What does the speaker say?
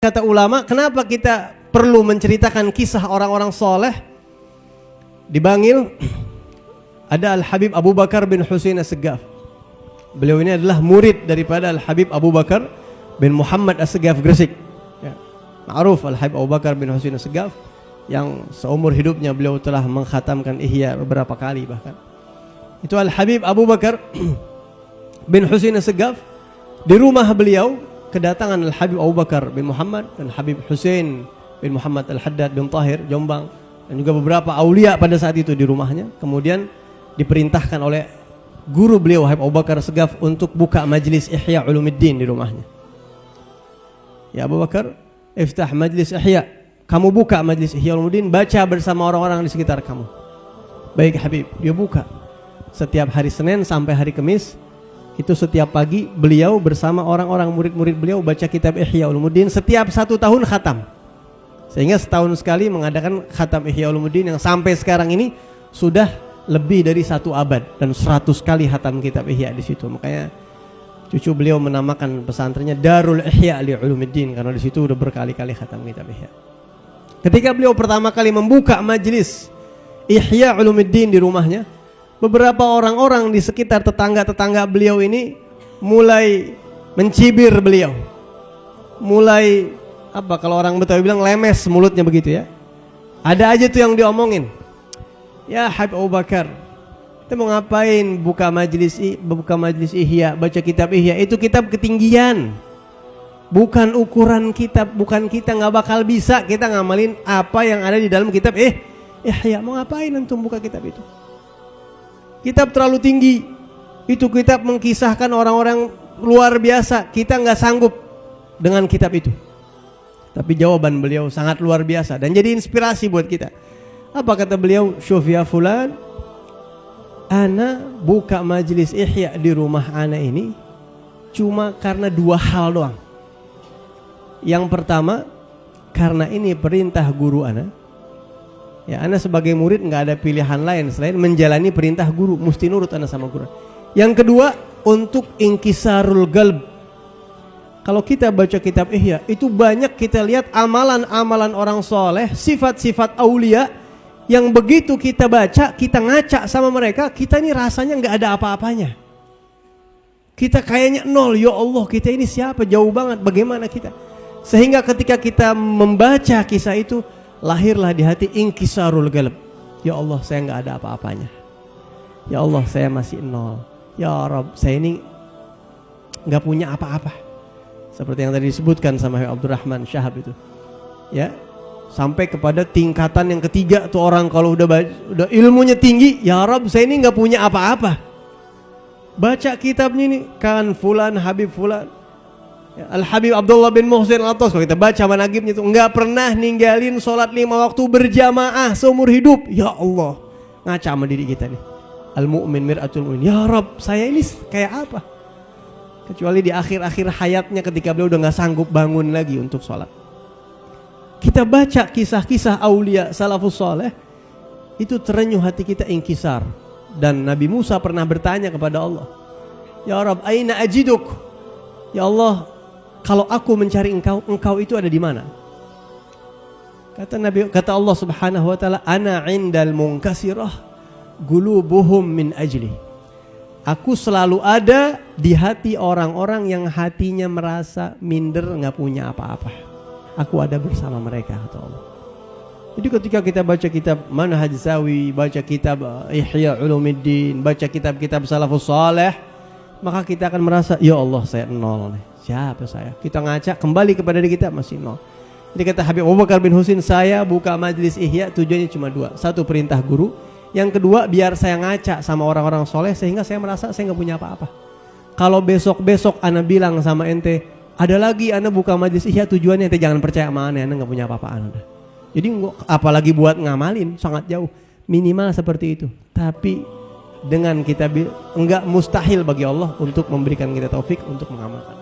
Kata ulama, kenapa kita perlu menceritakan kisah orang-orang soleh? Di Bangil ada Al-Habib Abu Bakar bin Husain As-Segaf. Beliau ini adalah murid daripada Al-Habib Abu Bakar bin Muhammad As-Segaf Gresik. Ya. Ma'ruf Al-Habib Abu Bakar bin Husain As-Segaf yang seumur hidupnya beliau telah mengkhatamkan Ihya beberapa kali bahkan. Itu Al-Habib Abu Bakar bin Husain As-Segaf. Di rumah beliau kedatangan Al-Habib Abu Bakar bin Muhammad dan Habib Husain bin Muhammad Al-Haddad bin Tahir Jombang dan juga beberapa aulia pada saat itu di rumahnya. Kemudian diperintahkan oleh guru beliau Habib Abu Bakar Segaf untuk buka majlis Ihya Ulumuddin di rumahnya. Ya Abu Bakar, iftah majlis Ihya. Kamu buka majlis Ihya Ulumuddin, baca bersama orang-orang di sekitar kamu. Baik Habib, dia buka. Setiap hari Senin sampai hari Kamis, itu setiap pagi beliau bersama orang-orang murid-murid beliau baca kitab Ihya Ulumuddin, setiap 1 tahun khatam. Sehingga setahun sekali mengadakan khatam Ihya Ulumuddin yang sampai sekarang ini sudah lebih dari 1 abad dan 100 kali khatam kitab Ihya di situ. Makanya cucu beliau menamakan pesantrennya Darul Ihya li Ulumuddin karena di situ udah berkali-kali khatam kitab Ihya. Ketika beliau pertama kali membuka majelis Ihya Ulumuddin di rumahnya, beberapa orang-orang di sekitar tetangga-tetangga beliau ini mulai mencibir beliau. Mulai apa kalau orang Betawi bilang lemes mulutnya begitu ya. Ada aja tuh yang diomongin. Ya Habib Abu Bakar, kita mau ngapain buka majlis Ihya, baca kitab Ihya? Itu kitab ketinggian. Bukan ukuran kitab, bukan kita nggak bakal bisa kita ngamalin apa yang ada di dalam kitab Ihya. Mau ngapain antum buka kitab itu? Kitab terlalu tinggi. Itu kitab mengkisahkan orang-orang luar biasa. Kita nggak sanggup dengan kitab itu. Tapi jawaban beliau sangat luar biasa dan jadi inspirasi buat kita. Apa kata beliau? Syuf ya fulan, ana buka majlis Ihya di rumah ana ini cuma karena 2 hal doang. Yang pertama, karena ini perintah guru ana. Ya, ana sebagai murid nggak ada pilihan lain selain menjalani perintah guru, mesti nurut ana sama guru. Yang kedua, untuk inkisarul qalb. Kalau kita baca kitab Ihya, itu banyak kita lihat amalan-amalan orang soleh, sifat-sifat aulia yang begitu kita baca, kita ngaca sama mereka, kita ini rasanya nggak ada apa-apanya. Kita kayaknya nol, ya Allah, kita ini siapa? Jauh banget, bagaimana kita? Sehingga ketika kita membaca kisah itu, lahirlah di hati inkisarul qalb. Ya Allah, saya nggak ada apa-apanya. Ya Allah, saya masih nol. Ya Rabb, saya ini nggak punya apa-apa. Seperti yang tadi disebutkan sama Abdurrahman Syahab itu. Ya, sampai kepada tingkatan yang ketiga tuh orang kalau udah ilmunya tinggi, ya Rabb, saya ini nggak punya apa-apa. Baca kitabnya ini kan fulan Habib fulan. Ya, Al-Habib Abdullah bin Muhsin Al-Atas, kalau kita baca manaqibnya itu nggak pernah ninggalin sholat 5 waktu berjamaah seumur hidup. Ya Allah, ngaca sama diri kita nih. Al-mu'min mir'atul mu'min. Ya Rabb, saya ini kayak apa? Kecuali di akhir-akhir hayatnya ketika beliau udah nggak sanggup bangun lagi untuk sholat. Kita baca kisah-kisah aulia salafus soleh, itu terenyuh hati kita inkisar. Dan Nabi Musa pernah bertanya kepada Allah, Ya Rabb, aina ajiduk? Ya Allah, kalau aku mencari engkau itu ada di mana? Kata Allah Subhanahu wa taala, ana indal munkasirah gulubuhum min ajli. Aku selalu ada di hati orang-orang yang hatinya merasa minder, nggak punya apa-apa. Aku ada bersama mereka, kata Allah. Jadi ketika kita baca kitab Manhaj Zawi, baca kitab Ihya Ulumuddin, baca kitab-kitab salafus saleh, maka kita akan merasa, ya Allah, saya nol nih. Siapa saya? Kita ngaca kembali kepada diri kita, masih nol. Jadi kata Habib Abu Bakar bin Husain, saya buka majlis Ihya tujuannya cuma 2. 1, perintah guru. Yang kedua, biar saya ngaca sama orang-orang soleh sehingga saya merasa saya nggak punya apa-apa. Kalau besok-besok ana bilang sama ente, ada lagi ana buka majlis Ihya tujuannya, ente jangan percaya sama ana nggak punya apa-apa ana. Jadi apalagi buat ngamalin, sangat jauh. Minimal seperti itu. Tapi dengan kita enggak mustahil bagi Allah untuk memberikan kita taufik untuk mengamalkan.